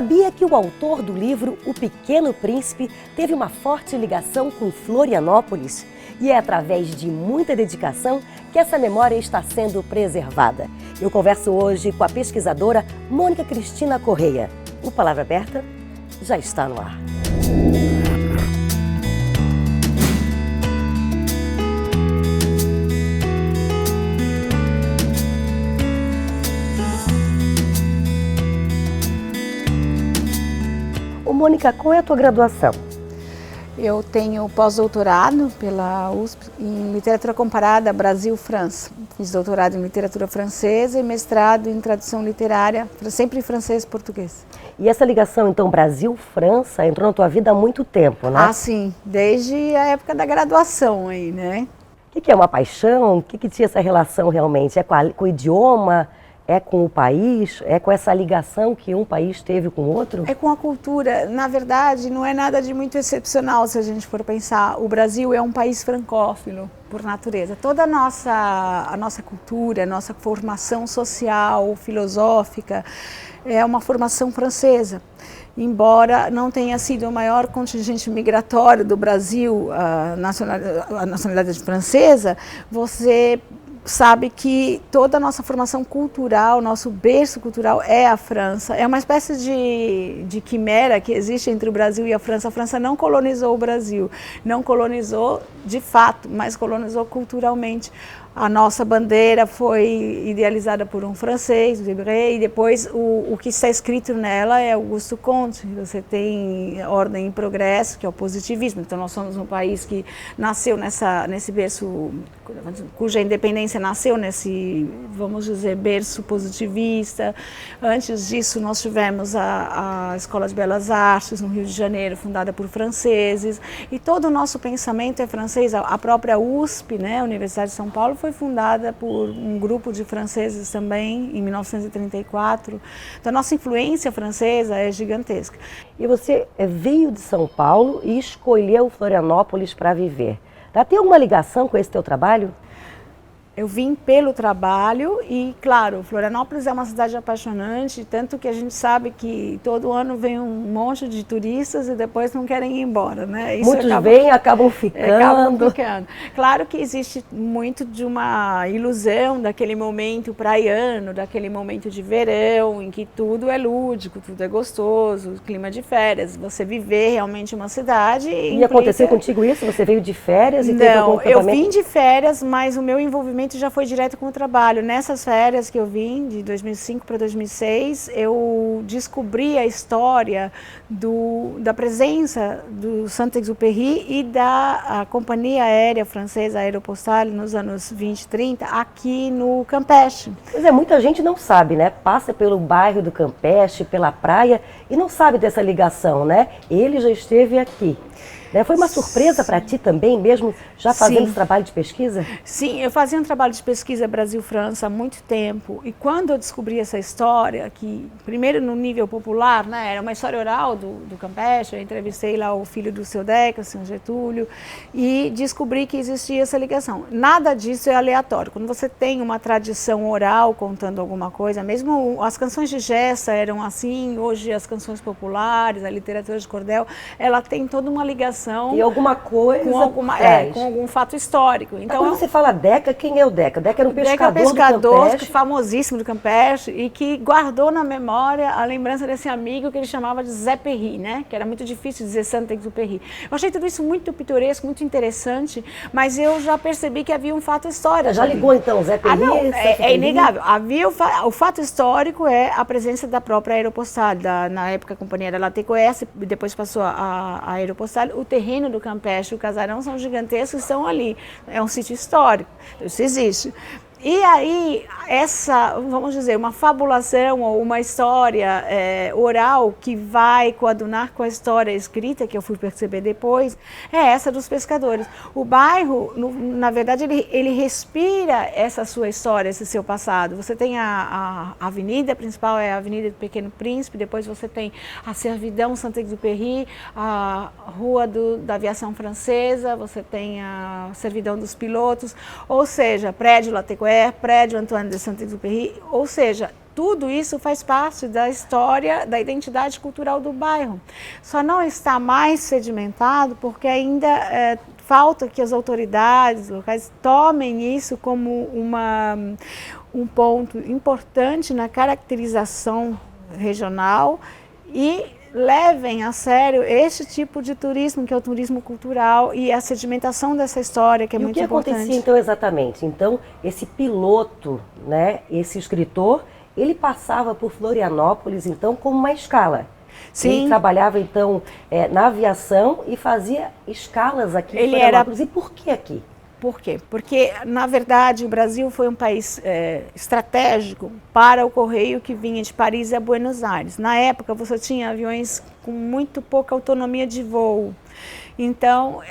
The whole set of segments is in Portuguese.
sabia que o autor do livro O Pequeno Príncipe teve uma forte ligação com Florianópolis? E é através de muita dedicação que essa memória está sendo preservada. Eu converso hoje com a pesquisadora Mônica Cristina Correia. O Palavra Aberta já está no ar. Mônica, qual é a tua graduação? Eu tenho pós-doutorado pela USP em Literatura Comparada Brasil-França. Fiz doutorado em Literatura Francesa e mestrado em Tradução Literária, sempre em francês e português. E essa ligação, então, Brasil-França, entrou na tua vida há muito tempo, né? Ah, sim, desde a época da graduação aí, né? O que é uma paixão? O que tinha essa relação realmente? É com o idioma? É com o país? É com essa ligação que um país teve com o outro? É com a cultura. Na verdade, não é nada de muito excepcional se a gente for pensar. O Brasil é um país francófilo, por natureza. Toda a nossa cultura, a nossa formação social, filosófica, é uma formação francesa. Embora não tenha sido o maior contingente migratório do Brasil, a nacionalidade francesa, você sabe que toda a nossa formação cultural, nosso berço cultural é a França. É uma espécie de quimera que existe entre o Brasil e a França. A França não colonizou o Brasil, não colonizou de fato, mas colonizou culturalmente. A nossa bandeira foi idealizada por um francês, Debré, e depois o que está escrito nela é Auguste Comte. Você tem ordem e progresso, que é o positivismo. Então nós somos um país que nasceu nesse berço, cuja independência nasceu nesse, vamos dizer, berço positivista. Antes disso nós tivemos a Escola de Belas Artes no Rio de Janeiro, fundada por franceses, e todo o nosso pensamento é francês. A própria USP, né, a Universidade de São Paulo, foi fundada por um grupo de franceses também, em 1934. Então, a nossa influência francesa é gigantesca. E você veio de São Paulo e escolheu Florianópolis para viver. Tem alguma ligação com esse teu trabalho? Eu vim pelo trabalho e, claro, Florianópolis é uma cidade apaixonante, tanto que a gente sabe que todo ano vem um monte de turistas e depois não querem ir embora, né? Muitos vêm e acabam ficando. Claro que existe muito de uma ilusão daquele momento praiano, daquele momento de verão, em que tudo é lúdico, tudo é gostoso, clima de férias, você viver realmente uma cidade. E aconteceu contigo isso? Você veio de férias e teve algum tratamento? Eu vim de férias, mas o meu envolvimento já foi direto com o trabalho. Nessas férias que eu vim, de 2005 para 2006, eu descobri a história da presença do Saint-Exupéry e da companhia aérea francesa Aéropostale nos anos 20 e 30 aqui no Campeche. Pois é, muita gente não sabe, né? Passa pelo bairro do Campeche, pela praia e não sabe dessa ligação, né? Ele já esteve aqui. Foi uma surpresa para ti também, mesmo já fazendo esse trabalho de pesquisa? Sim, eu fazia um trabalho de pesquisa Brasil-França há muito tempo. E quando eu descobri essa história, que primeiro no nível popular, né, era uma história oral do Campeche, eu entrevistei lá o filho do seu Deca, o seu Getúlio, e descobri que existia essa ligação. Nada disso é aleatório. Quando você tem uma tradição oral contando alguma coisa, mesmo as canções de Gessa eram assim, hoje as canções populares, a literatura de cordel, ela tem toda uma ligação. E alguma coisa com algum fato histórico. Então, quando você fala Deca, quem é o Deca? Deca era um pescador do Campeche. Famosíssimo do Campeche e que guardou na memória a lembrança desse amigo que ele chamava de Zé Perry, né? Que era muito difícil dizer Saint-Exupéry. Eu achei tudo isso muito pitoresco, muito interessante, mas eu já percebi que havia um fato histórico. Já ligou então, Zé Perry? É inegável. Havia o fato histórico é a presença da própria Aéropostale, na época a companhia era Latécoère, depois passou a Aéropostale. O terreno do Campeche e o Casarão são gigantescos, estão ali. É um sítio histórico, isso existe. E aí, vamos dizer, uma fabulação ou uma história oral que vai coadunar com a história escrita, que eu fui perceber depois, é essa dos pescadores. O bairro, na verdade, ele respira essa sua história, esse seu passado. Você tem a avenida principal, é a Avenida do Pequeno Príncipe, depois você tem a Servidão Saint-Exupéry, a Rua da Aviação Francesa, você tem a Servidão dos Pilotos, ou seja, prédio Latécoère, prédio Antoine de Saint-Exupéry, ou seja, tudo isso faz parte da história, da identidade cultural do bairro. Só não está mais sedimentado porque ainda falta que as autoridades locais tomem isso como um ponto importante na caracterização regional e levem a sério este tipo de turismo, que é o turismo cultural, e a sedimentação dessa história, que é muito importante. O que acontecia então exatamente? Então, esse piloto, né, esse escritor, ele passava por Florianópolis, então, como uma escala. Sim. Ele trabalhava, então, na aviação e fazia escalas aqui em Florianópolis. E por que aqui? Por quê? Porque, na verdade, o Brasil foi um país estratégico para o correio que vinha de Paris a Buenos Aires. Na época, você tinha aviões com muito pouca autonomia de voo. Então,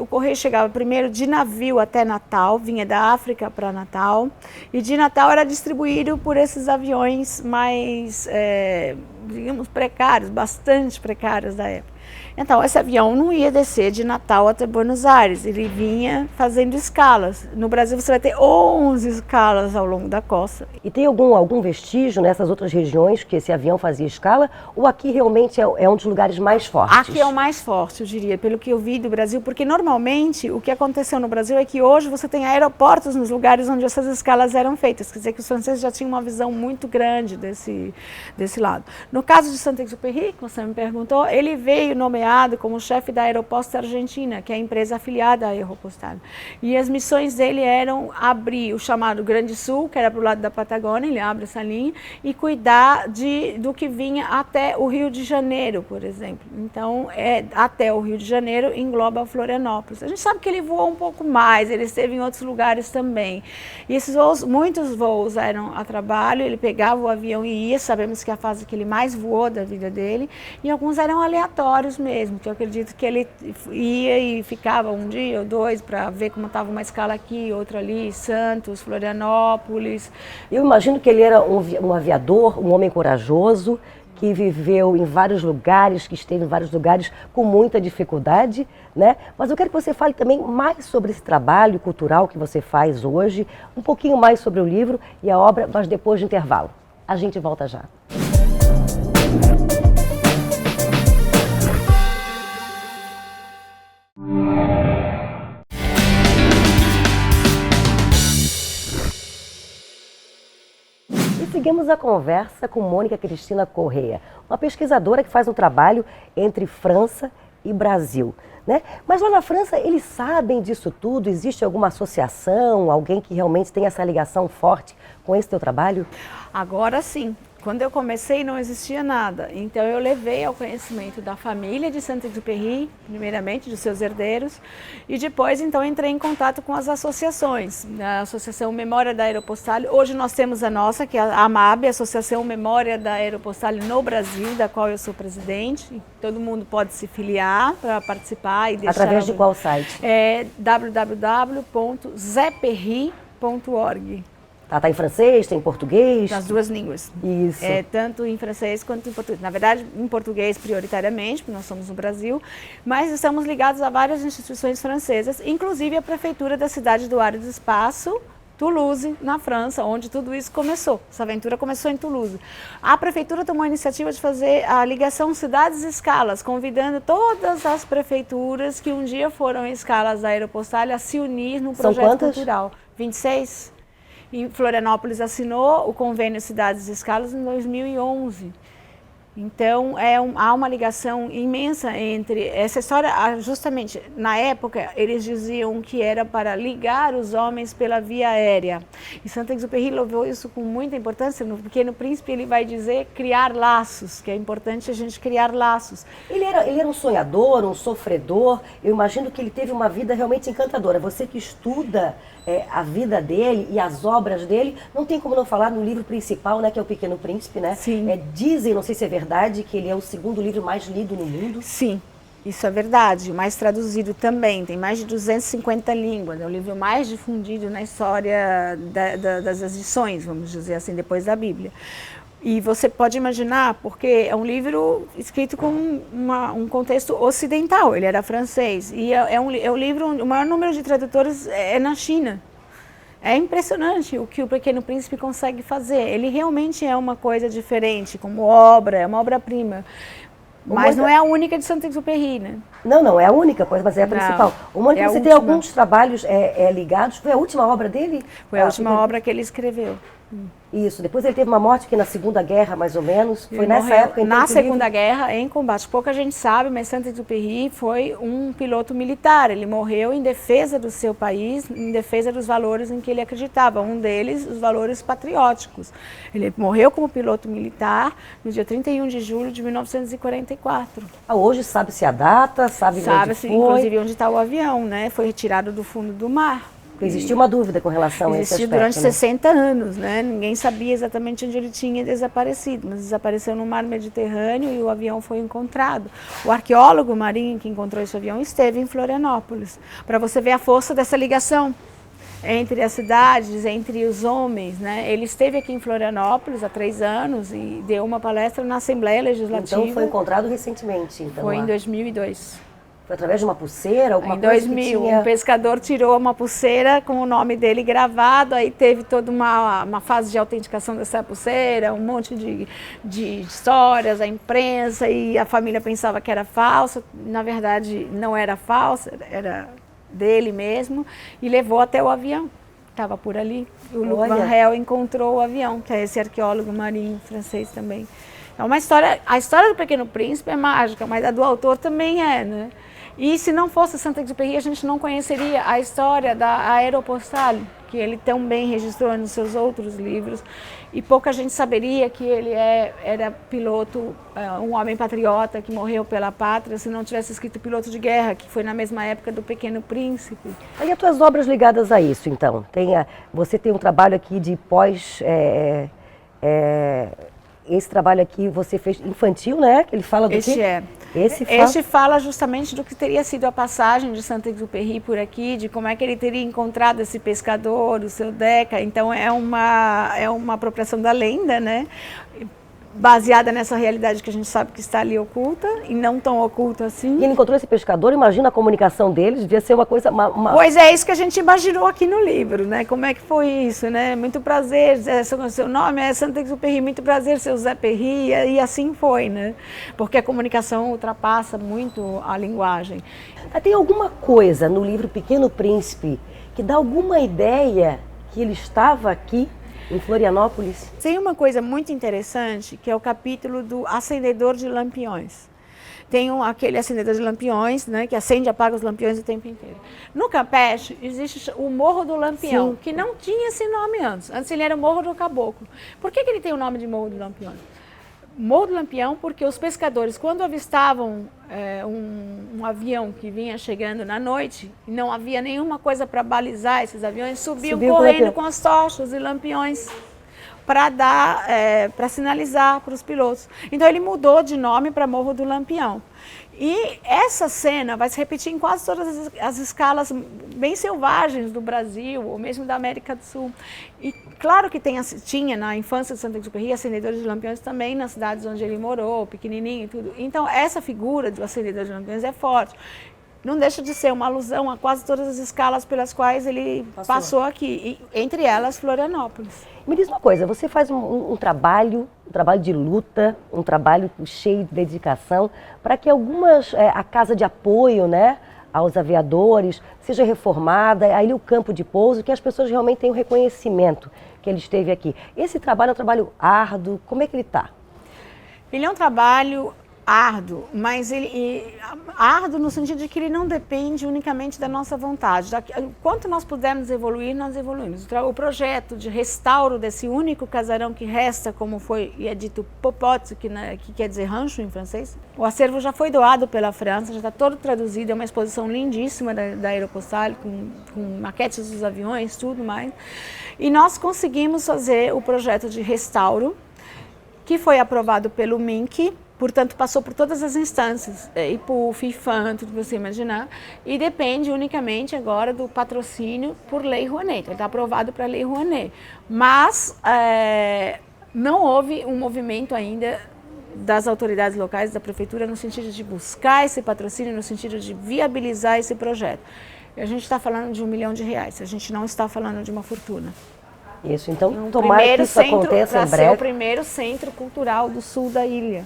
o correio chegava primeiro de navio até Natal, vinha da África para Natal, e de Natal era distribuído por esses aviões mais, digamos, precários, bastante precários da época. Então, esse avião não ia descer de Natal até Buenos Aires, ele vinha fazendo escalas. No Brasil você vai ter 11 escalas ao longo da costa. E tem algum vestígio nessas outras regiões que esse avião fazia escala? Ou aqui realmente é um dos lugares mais fortes? Aqui é o mais forte, eu diria, pelo que eu vi do Brasil, porque normalmente o que aconteceu no Brasil é que hoje você tem aeroportos nos lugares onde essas escalas eram feitas. Quer dizer que os franceses já tinham uma visão muito grande desse lado. No caso de Saint-Exupéry, que você me perguntou, ele veio nomeado como chefe da Aeroposta Argentina, que é a empresa afiliada à Aeropostal. E as missões dele eram abrir o chamado Grande Sul, que era para o lado da Patagônia, ele abre essa linha, e cuidar do que vinha até o Rio de Janeiro, por exemplo. Então, até o Rio de Janeiro engloba Florianópolis. A gente sabe que ele voou um pouco mais, ele esteve em outros lugares também. E esses voos, muitos voos eram a trabalho, ele pegava o avião e ia, sabemos que é a fase que ele mais voou da vida dele, e alguns eram aleatórios mesmo, que eu acredito que ele ia e ficava um dia ou dois para ver como estava uma escala aqui, outra ali, Santos, Florianópolis. Eu imagino que ele era um aviador, um homem corajoso, que viveu em vários lugares, que esteve em vários lugares com muita dificuldade, né? Mas eu quero que você fale também mais sobre esse trabalho cultural que você faz hoje, um pouquinho mais sobre o livro e a obra, mas depois do intervalo. A gente volta já. Seguimos a conversa com Mônica Cristina Correia, uma pesquisadora que faz um trabalho entre França e Brasil, né? Mas lá na França eles sabem disso tudo? Existe alguma associação, alguém que realmente tem essa ligação forte com esse teu trabalho? Agora sim. Quando eu comecei não existia nada, então eu levei ao conhecimento da família de Saint-Exupéry, primeiramente dos seus herdeiros, e depois então entrei em contato com as associações, a Associação Memória da Aeropostal. Hoje nós temos a nossa, que é a AMAB, a Associação Memória da Aeropostal no Brasil, da qual eu sou presidente. Todo mundo pode se filiar para participar e deixar... Através de qual site? É www.zeperry.org. Tá em francês, tem em português? Nas duas línguas. Isso. Tanto em francês quanto em português. Na verdade, em português prioritariamente, porque nós somos no Brasil, mas estamos ligados a várias instituições francesas, inclusive a prefeitura da cidade do Ar e do Espaço, Toulouse, na França, onde tudo isso começou. Essa aventura começou em Toulouse. A prefeitura tomou a iniciativa de fazer a ligação cidades-escalas, convidando todas as prefeituras que um dia foram escalas da Aeropostal a se unir no projeto cultural. 26. E Florianópolis assinou o convênio Cidades Escalas em 2011. Então, há uma ligação imensa entre essa história. Justamente, na época, eles diziam que era para ligar os homens pela via aérea. E Saint-Exupéry levou isso com muita importância. No Pequeno Príncipe, ele vai dizer criar laços, que é importante a gente criar laços. Ele era um sonhador, um sofredor. Eu imagino que ele teve uma vida realmente encantadora. Você que estuda a vida dele e as obras dele, não tem como não falar no livro principal, né, que é o Pequeno Príncipe, né? Sim. Dizem, não sei se é verdade, que ele é o segundo livro mais lido no mundo. Sim, isso é verdade. O mais traduzido também, tem mais de 250 línguas. É o livro mais difundido na história das edições, vamos dizer assim, depois da Bíblia. E você pode imaginar, porque é um livro escrito com um contexto ocidental, ele era francês. E é um livro, o maior número de tradutores é na China. É impressionante o que o Pequeno Príncipe consegue fazer. Ele realmente é uma coisa diferente, como obra, é uma obra-prima. Mas não é a única de Saint-Exupéry, né? Não é a única coisa, mas é a principal. O Mônica, você tem alguns trabalhos ligados, foi a última obra dele? Foi a última obra que ele escreveu. Isso, depois ele teve uma morte aqui na Segunda Guerra, mais ou menos, foi nessa época. Então, na Segunda Guerra, em combate. Pouca gente sabe, mas Saint-Exupéry foi um piloto militar. Ele morreu em defesa do seu país, em defesa dos valores em que ele acreditava. Um deles, os valores patrióticos. Ele morreu como piloto militar no dia 31 de julho de 1944. Hoje sabe-se a data, sabe-se inclusive onde está o avião, né? Foi retirado do fundo do mar. Existiu uma dúvida com relação a esse aspecto. Existiu durante 60 anos, né? Ninguém sabia exatamente onde ele tinha desaparecido, mas desapareceu no mar Mediterrâneo e o avião foi encontrado. O arqueólogo marinho que encontrou esse avião esteve em Florianópolis, para você ver a força dessa ligação entre as cidades, entre os homens, né? Ele esteve aqui em Florianópolis há 3 anos e deu uma palestra na Assembleia Legislativa. Então foi encontrado recentemente? Então, foi em 2002. Foi através de uma pulseira, alguma coisa? Em 2000, um pescador tirou uma pulseira com o nome dele gravado, aí teve toda uma fase de autenticação dessa pulseira, um monte de histórias, a imprensa, e a família pensava que era falsa, na verdade não era falsa, era dele mesmo, e levou até o avião, estava por ali. O Luc Van Hel encontrou o avião, que é esse arqueólogo marinho francês também. É uma história, a história do Pequeno Príncipe é mágica, mas a do autor também é, né? E se não fosse Saint-Exupéry, a gente não conheceria a história da Aéropostale, que ele também registrou nos seus outros livros, e pouca gente saberia que ele era piloto, um homem patriota que morreu pela pátria, se não tivesse escrito Piloto de Guerra, que foi na mesma época do Pequeno Príncipe. E as tuas obras ligadas a isso, então? Você tem um trabalho aqui de esse trabalho aqui você fez infantil, né? Que ele fala do quê? Este fala justamente do que teria sido a passagem de Saint-Exupéry por aqui, de como é que ele teria encontrado esse pescador, o seu Deca. Então é uma apropriação da lenda, né? Baseada nessa realidade que a gente sabe que está ali oculta, e não tão oculta assim. E ele encontrou esse pescador, imagina a comunicação deles, devia ser uma coisa... Pois é, isso que a gente imaginou aqui no livro, né? Como é que foi isso, né? Muito prazer, seu nome é Saint-Exupéry, muito prazer, seu Zé Perry, e assim foi, né? Porque a comunicação ultrapassa muito a linguagem. Tem alguma coisa no livro Pequeno Príncipe que dá alguma ideia que ele estava aqui em Florianópolis? Tem uma coisa muito interessante, que é o capítulo do acendedor de lampiões. Tem aquele acendedor de lampiões, né, que acende e apaga os lampiões o tempo inteiro. No Campeche existe o Morro do Lampião, sim, que não tinha esse nome antes. Antes ele era o Morro do Caboclo. Por que ele tem o nome de Morro do Lampião? Morro do Lampião porque os pescadores, quando avistavam um avião que vinha chegando na noite, e não havia nenhuma coisa para balizar esses aviões, subiam correndo com as tochas e lampiões para sinalizar para os pilotos. Então ele mudou de nome para Morro do Lampião. E essa cena vai se repetir em quase todas as escalas bem selvagens do Brasil, ou mesmo da América do Sul. E claro que tinha na infância de Saint-Exupéry acendedores de lampiões também nas cidades onde ele morou, pequenininho e tudo. Então essa figura do acendedor de lampiões é forte. Não deixa de ser uma alusão a quase todas as escalas pelas quais ele passou aqui, e, entre elas Florianópolis. Me diz uma coisa, você faz um trabalho de luta, um trabalho cheio de dedicação, para que a casa de apoio, né, aos aviadores seja reformada, aí o campo de pouso, que as pessoas realmente tenham reconhecimento que ele esteve aqui. Esse trabalho é um trabalho árduo, como é que ele está? Ele é um trabalho árduo, mas árduo no sentido de que ele não depende unicamente da nossa vontade. Quanto nós pudermos evoluir, nós evoluímos. O projeto de restauro desse único casarão que resta, como é dito popote, que quer dizer rancho em francês, o acervo já foi doado pela França, já está todo traduzido, é uma exposição lindíssima da Aéropostale, com maquetes dos aviões, tudo mais. E nós conseguimos fazer o projeto de restauro, que foi aprovado pelo MINC, portanto, passou por todas as instâncias, IPUF, IFAM, tudo que você imaginar, e depende unicamente agora do patrocínio por Lei Rouanet. Ele está aprovado para a Lei Rouanet. Mas não houve um movimento ainda das autoridades locais, da prefeitura, no sentido de buscar esse patrocínio, no sentido de viabilizar esse projeto. E a gente está falando de R$1 milhão, a gente não está falando de uma fortuna. Isso, então tomara que isso aconteça em breve. Ser o primeiro centro cultural do sul da ilha.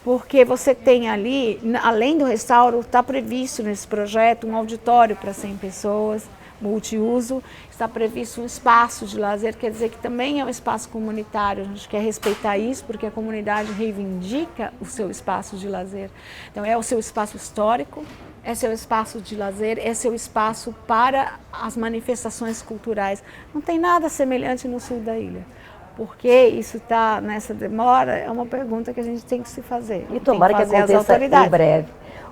Porque você tem ali, além do restauro, está previsto nesse projeto um auditório para 100 pessoas, multiuso, está previsto um espaço de lazer, quer dizer que também é um espaço comunitário, a gente quer respeitar isso porque a comunidade reivindica o seu espaço de lazer. Então é o seu espaço histórico, é seu espaço de lazer, é seu espaço para as manifestações culturais. Não tem nada semelhante no sul da ilha. Por que isso está nessa demora? É uma pergunta que a gente tem que se fazer. E tomara que aconteça em breve.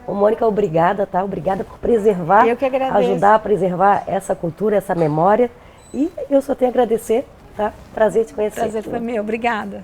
Ô, Mônica, obrigada, tá? Obrigada por preservar, eu que agradeço. Ajudar a preservar essa cultura, essa memória. E eu só tenho a agradecer, tá? Prazer te conhecer. Prazer foi meu, obrigada.